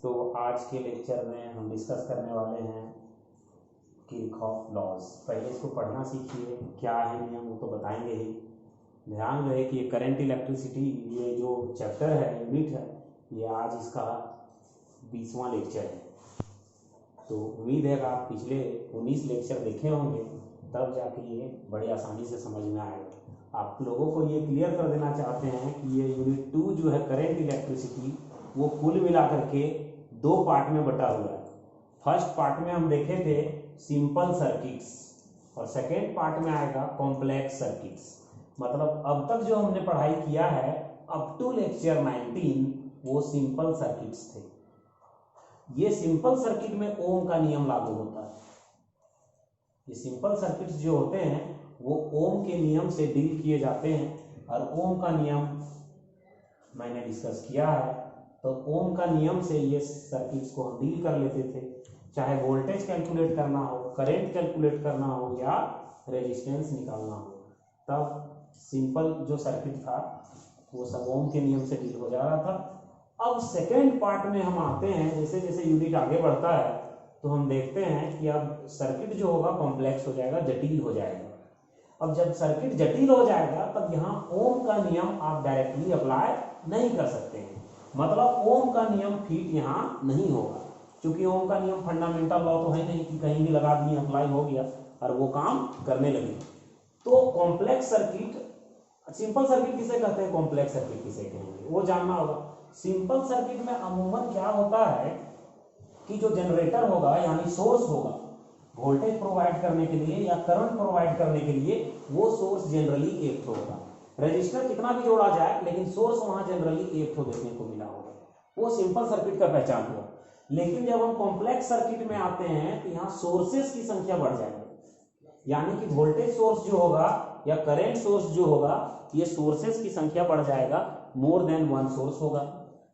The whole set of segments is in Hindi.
तो आज के लेक्चर में हम डिस्कस करने वाले हैं किरचॉफ लॉज। पहले इसको पढ़ना सीखिए, क्या है नियम वो तो बताएंगे ही। ध्यान रहे कि ये करंट इलेक्ट्रिसिटी ये जो चैप्टर है, यूनिट है, ये आज इसका 20वां लेक्चर है। तो उम्मीद है कि आप पिछले 19 लेक्चर देखे होंगे, तब जाके ये बड़ी आसानी से समझ में आएगा। आप लोगों को ये क्लियर कर देना चाहते हैं कि ये यूनिट 2 जो है करंट इलेक्ट्रिसिटी, वो कुल मिलाकर के 2 पार्ट में बटा हुआ है। फर्स्ट पार्ट में हम देखे थे सिंपल सर्किट्स और सेकेंड पार्ट में आएगा कॉम्प्लेक्स सर्किट्स। मतलब अब तक जो हमने पढ़ाई किया है अप टू लेक्चर 19 वो सिंपल सर्किट्स थे। ये सिंपल सर्किट में ओम का नियम लागू होता है। ये सिंपल सर्किट्स जो होते हैं वो ओम के नियम से डील किए जाते हैं और ओम का नियम मैंने डिस्कस किया है। तो ओम का नियम से ये सर्किट्स को हम डील कर लेते थे, चाहे वोल्टेज कैलकुलेट करना हो, करंट कैलकुलेट करना हो या रेजिस्टेंस निकालना हो। तब सिंपल जो सर्किट था वो सब ओम के नियम से डील हो जा रहा था। अब सेकेंड पार्ट में हम आते हैं, जैसे जैसे यूनिट आगे बढ़ता है तो हम देखते हैं कि अब सर्किट जो होगा कॉम्प्लेक्स हो जाएगा, जटिल हो जाएगा। अब जब सर्किट जटिल हो जाएगा तब यहाँ ओम का नियम आप डायरेक्टली अप्लाई नहीं कर सकते हैं। मतलब ओम का नियम फिट यहाँ नहीं होगा, क्योंकि ओम का नियम फंडामेंटल लॉ तो है नहीं कि कहीं भी लगा दिए अप्लाई हो गया और वो काम करने लगे। तो कॉम्प्लेक्स सर्किट, सिंपल सर्किट किसे कहते हैं, कॉम्प्लेक्स सर्किट किसे कहेंगे, वो जानना होगा। सिंपल सर्किट में अमूमन क्या होता है कि जो जनरेटर होगा यानी सोर्स होगा वोल्टेज प्रोवाइड करने के लिए या करंट प्रोवाइड करने के लिए, वो सोर्स जनरली एक होगा। रजिस्टर कितना भी जोड़ा जाए लेकिन सोर्स वहां जनरली एक देखने को मिला होगा, वो सिंपल सर्किट का पहचान हुआ। लेकिन जब हम कॉम्प्लेक्स सर्किट में आते हैं तो यहाँ सोर्सेस की संख्या बढ़ जाएगी, यानी कि वोल्टेज सोर्स जो होगा या करंट सोर्स जो होगा, ये सोर्सेस की संख्या बढ़ जाएगा, मोर देन वन सोर्स होगा।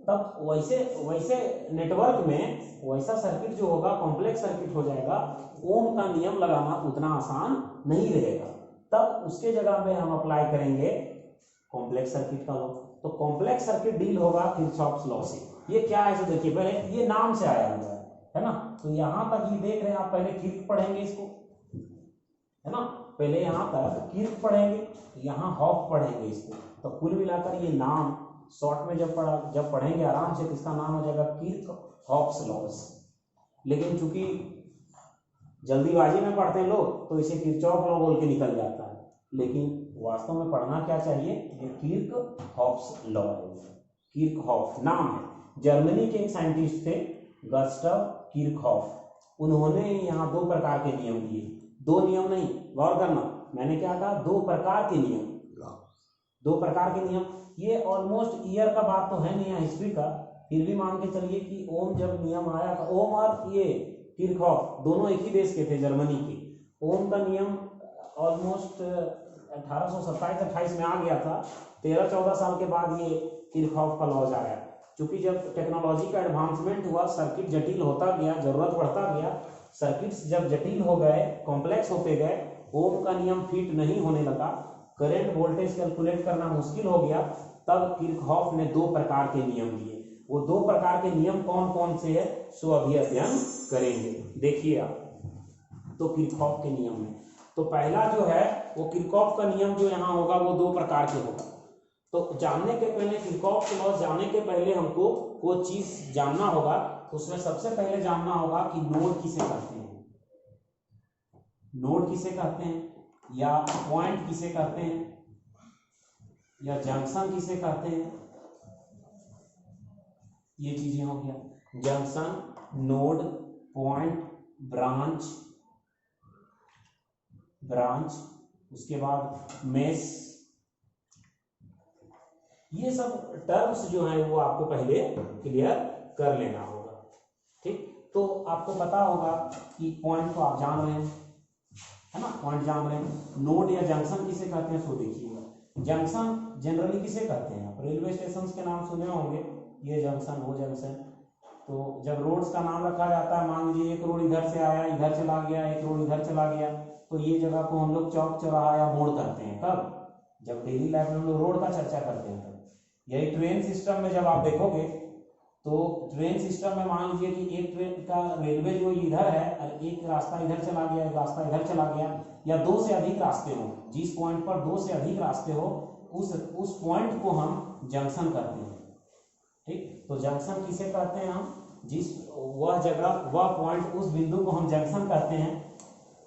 तब वैसे नेटवर्क में वैसा सर्किट जो होगा कॉम्प्लेक्स सर्किट हो जाएगा। ओम का नियम लगाना उतना आसान नहीं रहेगा। तब उसके जगह में हम अप्लाई करेंगे कॉम्प्लेक्स सर्किट का लॉ। तो कॉम्प्लेक्स सर्किट डील होगा किरचॉफ्स लॉ से। ये क्या है, तो देखिए पहले ये नाम से आया हुआ है ना। तो यहां तक ये देख रहे हैं आप, पहले किर्क पढ़ेंगे इसको, है ना। पहले यहां तक किर्क पढ़ेंगे, यहाँ हॉफ पढ़ेंगे इसको। तो कुल मिलाकर ये नाम शॉर्ट में जब पढ़ेंगे आराम से तो इसका नाम हो जाएगा किर्चॉफ्स लॉज। लेकिन चूंकि जल्दीबाजी में पढ़ते हैं लोग तो इसे किरचॉफ लॉ बोल के निकल जाता है, लेकिन वास्तव में पढ़ना क्या चाहिए, ये किर्चॉफ्स लॉ है। किर्चॉफ नाम है, जर्मनी के एक साइंटिस्ट थे गस्टव किर्चॉफ। उन्होंने यहाँ 2 प्रकार के नियम दिए। 2 नियम नहीं, गौर करना, मैंने क्या कहा, 2 प्रकार के नियम। 2 प्रकार के नियम, ये ऑलमोस्ट ईयर का बात तो है नहीं है हिस्ट्री का, फिर भी मान के चलिए कि ओम जब नियम आया था, ओम और ये किरचॉफ दोनों एक ही देश के थे, जर्मनी के। ओम का नियम ऑलमोस्ट 1827-28 में आ गया था। 13-14 साल के बाद ये किरचॉफ का लॉज आया। क्योंकि जब टेक्नोलॉजी का एडवांसमेंट हुआ, सर्किट जटिल होता गया, जरूरत बढ़ता गया, सर्किट्स जब जटिल हो गए, कॉम्प्लेक्स होते गए, ओम का नियम फिट नहीं होने लगा, करंट वोल्टेज कैलकुलेट करना मुश्किल हो गया। तब किरचॉफ ने 2 प्रकार के नियम दिए। वो 2 प्रकार के नियम कौन कौन से है सो अभी अध्ययन करेंगे। देखिए आप, तो किरचॉफ के नियम में तो पहला जो है वो किरचॉफ का नियम जो यहाँ होगा वो 2 प्रकार के होगा। तो जानने के पहले, किरचॉफ के लॉ जानने के पहले हमको वो चीज जानना होगा। तो उसमें सबसे पहले जानना होगा कि नोड किसे कहते हैं, नोड किसे कहते हैं, या पॉइंट किसे कहते हैं, या जंक्शन किसे कहते हैं। ये चीजें हो गया, जंक्शन, नोड, पॉइंट, ब्रांच, उसके बाद मेश। ये सब टर्म्स जो है वो आपको पहले क्लियर कर लेना होगा, ठीक। तो आपको पता होगा कि पॉइंट तो आप जान रहे हैं, है ना, पॉइंट जान रहे हैं। नोड या जंक्शन किसे कहते हैं सो देखिएगा। जंक्शन जनरली किसे कहते हैं, आप रेलवे स्टेशन के नाम सुने होंगे, ये जंक्शन वो जंक्शन। तो जब रोड्स का नाम रखा जाता है, मान लीजिए एक रोड इधर से आया इधर चला गया, एक रोड इधर चला गया, तो ये जगह को हम लोग चौक चौराहा या मोड़ करते हैं। कब, जब डेली लाइफ में हम लोग रोड का चर्चा करते हैं। तब यही ट्रेन सिस्टम में जब आप देखोगे तो ट्रेन सिस्टम में मान लीजिए कि एक ट्रेन का रेलवे जो इधर है और एक रास्ता इधर चला गया, एक रास्ता इधर चला गया, या दो से अधिक रास्ते हो, जिस पॉइंट पर दो से अधिक रास्ते हो उस पॉइंट को हम जंक्शन कहते हैं। ठीक, तो जंक्शन किसे कहते हैं हम? जिस वह जगह वह पॉइंट, उस बिंदु को हम जंक्शन कहते हैं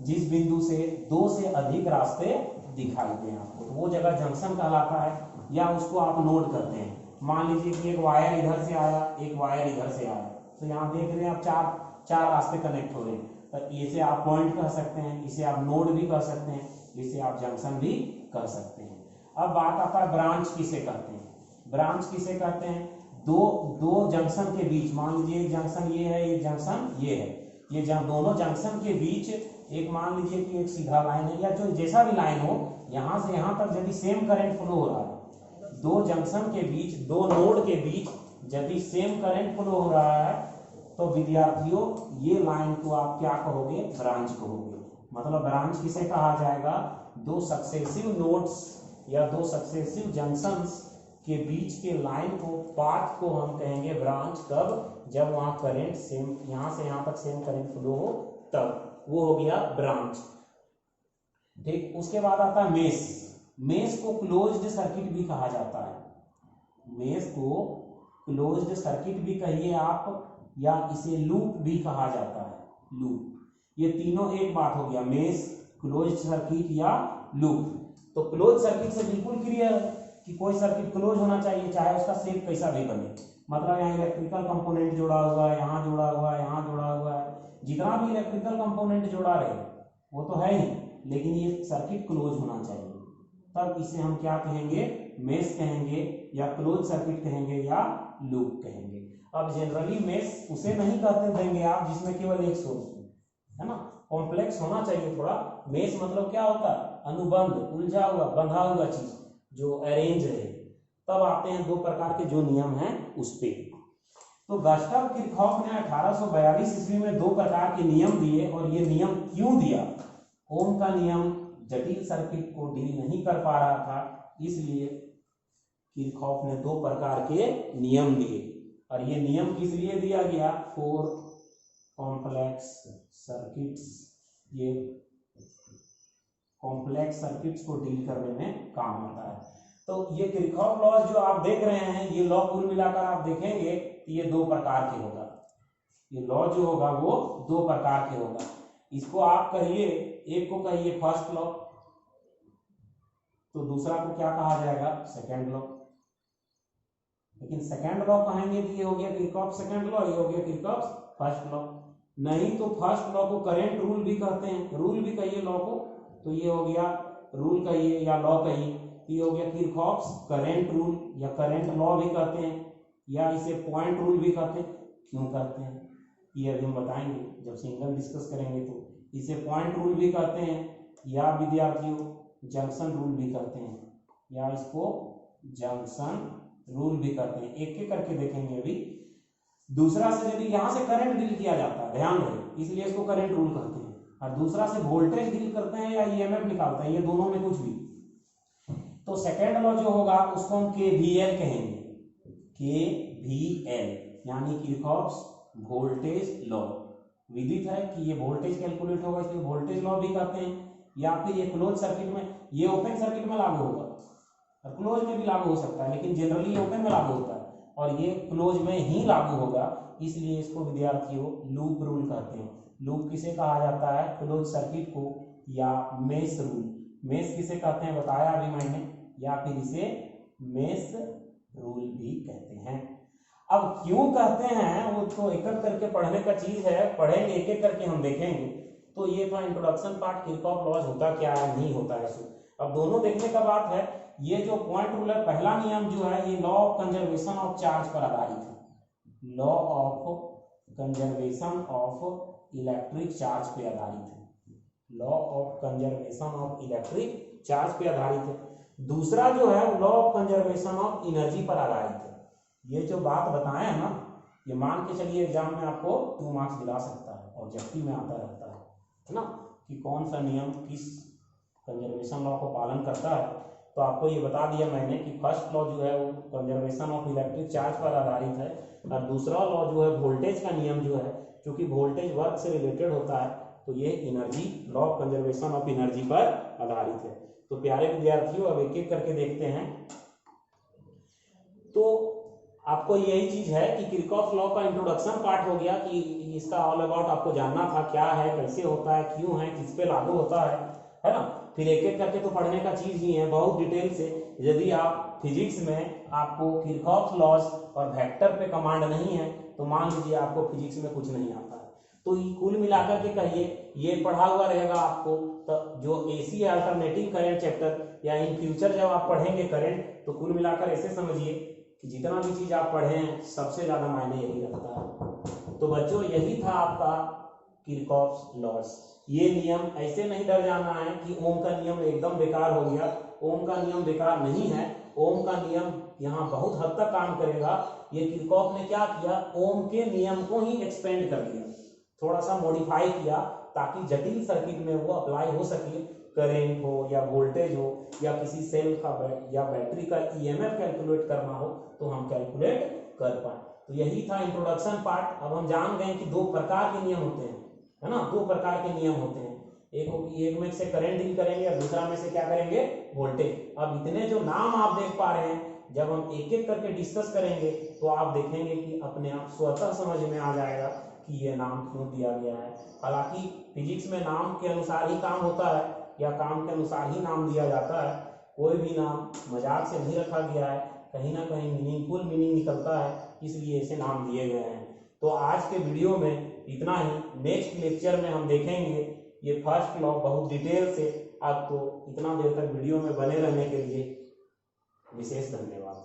जिस बिंदु से दो से अधिक रास्ते दिखाई दें आपको, तो वो जगह जंक्शन कहलाता है, या उसको आप नोड करते हैं। मान लीजिए कि एक वायर इधर से आया, एक वायर इधर से आया, तो यहाँ देख रहे हैं आप चार रास्ते कनेक्ट हो रहे हैं, तो इसे आप पॉइंट कह सकते हैं, इसे आप नोड भी कह सकते हैं, इसे आप जंक्शन भी कह सकते हैं। अब बात आता है ब्रांच किसे कहते हैं। ब्रांच किसे कहते हैं? दो जंक्शन के बीच, मान लीजिए एक जंक्शन ये है, एक जंक्शन ये है, ये दोनों जंक्शन के बीच एक मान लीजिए कि एक सीधा लाइन है, या जो जैसा भी लाइन हो, यहाँ से यहाँ तक यदि सेम करंट फ्लो हो रहा है, दो जंक्शन के बीच, दो नोड के बीच यदि सेम करंट फ्लो हो रहा है, तो विद्यार्थियों ये लाइन को आप क्या कहोगे? ब्रांच कहोगे। मतलब ब्रांच किसे कहा जाएगा? दो सक्सेसिव नोड्स या दो सक्सेसिव जंक्शंस के बीच के लाइन को, पाथ को हम कहेंगे ब्रांच। कब? जब वहां करंट सेम, यहां से यहां तक सेम करंट फ्लो हो, तब वो हो गया ब्रांच। ठीक, उसके बाद आता है मेश। मेश को क्लोज्ड सर्किट भी कहा जाता है। मेश को क्लोज्ड सर्किट भी कहिए आप, या इसे लूप भी कहा जाता है। लूप, ये तीनों एक बात हो गया, मेश, क्लोज्ड सर्किट या लूप। तो क्लोज सर्किट से बिल्कुल क्लियर है कि कोई सर्किट क्लोज होना चाहिए, चाहे उसका शेप कैसा भी बने। मतलब यहाँ इलेक्ट्रिकल कंपोनेंट जुड़ा हुआ है, यहाँ जुड़ा हुआ है, यहाँ जुड़ा हुआ है, जितना भी इलेक्ट्रिकल कंपोनेंट जुड़ा रहे वो तो है ही, लेकिन ये सर्किट क्लोज होना चाहिए। तब इसे हम क्या कहेंगे? मेश कहेंगे, या क्लोज सर्किट कहेंगे, या लूप कहेंगे। अब जनरली मेश उसे नहीं कहते देंगे आप जिसमें केवल एक सोर्स है ना, कॉम्प्लेक्स होना चाहिए थोड़ा। मेश मतलब क्या होता है? अनुबंध, उलझा हुआ, बंधा हुआ चीज जो अरेंज रहे। तब आते हैं दो प्रकार के जो नियम हैं उस पे। तो गस्टाव किरचॉफ ने 1842 ईस्वी में दो प्रकार के नियम दिए, और ये नियम क्यों दिया? ओम का नियम जटिल सर्किट को डील नहीं कर पा रहा था, इसलिए किरचॉफ ने दो प्रकार के नियम दिए। और ये नियम किस लिए दिया गया? फॉर कॉम्प्लेक्स सर्किट्स, ये कॉम्प्लेक्स सर्किट्स को डील करने में काम आता है। तो ये किरचॉफ लॉ जो आप देख रहे हैं, ये लॉ कुल मिलाकर आप देखेंगे तो ये दो प्रकार के होगा। ये लॉ जो होगा वो दो प्रकार के होगा। इसको आप कहिए, एक को कहिए फर्स्ट लॉ, तो दूसरा को क्या कहा जाएगा? Second law. लेकिन सेकेंड लॉ कहेंगे कि ये हो गया किरचॉफ सेकेंड लॉ, ये हो गया किरचॉफ फर्स्ट लॉ। नहीं तो फर्स्ट लॉ को करंट रूल भी कहते हैं, रूल भी कहिए लॉ को, तो ये हो गया रूल कहिए या लॉ कहिए, ये हो गया किरचॉफ्स करंट रूल या करंट लॉ भी कहते हैं, या इसे पॉइंट रूल भी कहते हैं। क्यों कहते हैं ये अभी हम बताएंगे जब सिंगल डिस्कस करेंगे। तो इसे पॉइंट रूल भी कहते हैं, या विद्यार्थियों जंक्शन रूल भी कहते हैं, या इसको जंक्शन रूल भी कहते हैं। एक एक करके देखेंगे अभी। दूसरा से यदि यहां से करंट डील किया जाता है, ध्यान रहे, इसलिए इसको करंट रूल कहते हैं। और दूसरा से वोल्टेज डील करते हैं या ईएमएफ निकालते हैं, ये दोनों में कुछ भी। तो सेकेंड लॉ जो होगा उसको हम केवीएल कहेंगे, केवीएल यानी किरचॉफ्स वोल्टेज लॉ। विदित है कि ये वोल्टेज कैलकुलेट होगा, इसलिए वोल्टेज लॉ भी कहते हैं। या फिर ये क्लोज सर्किट में, ये ओपन सर्किट में लागू होगा और क्लोज में भी लागू हो सकता है, लेकिन जनरली ओपन में लागू होता है और ये क्लोज में ही लागू होगा, इसलिए इसको विद्यार्थियों लूप रूल कहते हैं। लूप किसे कहा जाता है? क्लोज सर्किट को, या मेश रूल। मेश किसे कहते हैं बताया अभी मैंने, या फिर इसे मेश रूल भी कहते हैं। अब क्यों कहते हैं वो तो एक एक करके पढ़ने का चीज है, पढ़ेंगे एक एक करके हम देखेंगे। तो ये था इंट्रोडक्शन पार्ट, किरचॉफ लॉज होता क्या है, नहीं होता है। अब दोनों देखने का बात है। ये जो पॉइंट रूल है, पहला नियम जो है ये law of conservation of charge पर आधारित है। Law of conservation of electric charge पे आधारित है। Law of conservation of electric charge पे आधारित है। दूसरा जो है law of conservation of energy पर आधारित है। ये जो बात बताए हैं ना, ये मान के चलिए एग्जाम में आपको 2 मार्क्स दिला सकता है, ऑब्जेक्टिव में आता रहता है ना, कि कौन सा नियम किस कंजर्वेशन लॉ को पालन करता है। तो आपको ये बता दिया मैंने कि फर्स्ट लॉ जो है वो कंजर्वेशन ऑफ इलेक्ट्रिक चार्ज पर आधारित है, और दूसरा लॉ जो है वोल्टेज का नियम जो है, क्योंकि वोल्टेज वर्क से रिलेटेड होता है, तो ये energy law of conservation of energy पर आधारित है। तो प्यारे विद्यार्थियों, अब एक एक करके देखते हैं। तो आपको यही चीज है कि किरचॉफ लॉ का इंट्रोडक्शन पार्ट हो गया कि इसका ऑल अबाउट आपको जानना था, क्या है, कैसे होता है, क्यों है, किस पे लागू होता है ना। फिर एक एक करके तो पढ़ने का चीज ही है बहुत डिटेल से। यदि आप फिजिक्स में आपको किरचॉफ लॉज और वेक्टर पे कमांड नहीं है तो मान लीजिए आपको फिजिक्स में कुछ नहीं आता है। तो कुल मिलाकर के कहिए ये पढ़ा हुआ रहेगा आपको। तो जो एसी अल्टरनेटिंग करंट चैप्टर या इन फ्यूचर जब आप पढ़ेंगे करंट, तो कुल मिलाकर ऐसे समझिए कि जितना भी चीज आप पढ़े हैं सबसे ज्यादा मायने यही रखता है। तो बच्चों यही था आपका किरचॉफ लॉज। ये नियम ऐसे नहीं डर जाना है कि ओम का नियम एकदम बेकार हो गया। ओम का नियम बेकार नहीं है, ओम का नियम यहाँ बहुत हद तक काम करेगा। ये किरचॉफ ने क्या किया, ओम के नियम को ही एक्सपेंड कर दिया, थोड़ा सा मॉडिफाई किया ताकि जटिल सर्किट में वो अप्लाई हो सके। करेंट हो या वोल्टेज हो या किसी सेल का या बैटरी का ईएमएफ कैलकुलेट करना हो तो हम कैलकुलेट कर पाए। तो यही था इंट्रोडक्शन पार्ट। अब हम जान गए कि दो प्रकार के नियम होते हैं, है ना, दो प्रकार के नियम होते हैं। एक में से करंट डील करेंगे और दूसरा में से क्या करेंगे, वोल्टेज। अब इतने जो नाम आप देख पा रहे हैं, जब हम एक एक करके डिस्कस करेंगे तो आप देखेंगे कि अपने आप स्वतः समझ में आ जाएगा कि ये नाम क्यों दिया गया है। हालांकि फिजिक्स में नाम के अनुसार ही काम होता है या काम के अनुसार ही नाम दिया जाता है। कोई भी नाम मजाक से नहीं रखा गया है, कहीं ना कहीं मीनिंगफुल मीनिंग निकलता है, इसलिए ऐसे नाम दिए गए हैं। तो आज के वीडियो में इतना ही। नेक्स्ट लेक्चर में हम देखेंगे ये फर्स्ट लॉ बहुत डिटेल से। आपको इतना देर तक वीडियो में बने रहने के लिए विशेष धन्यवाद।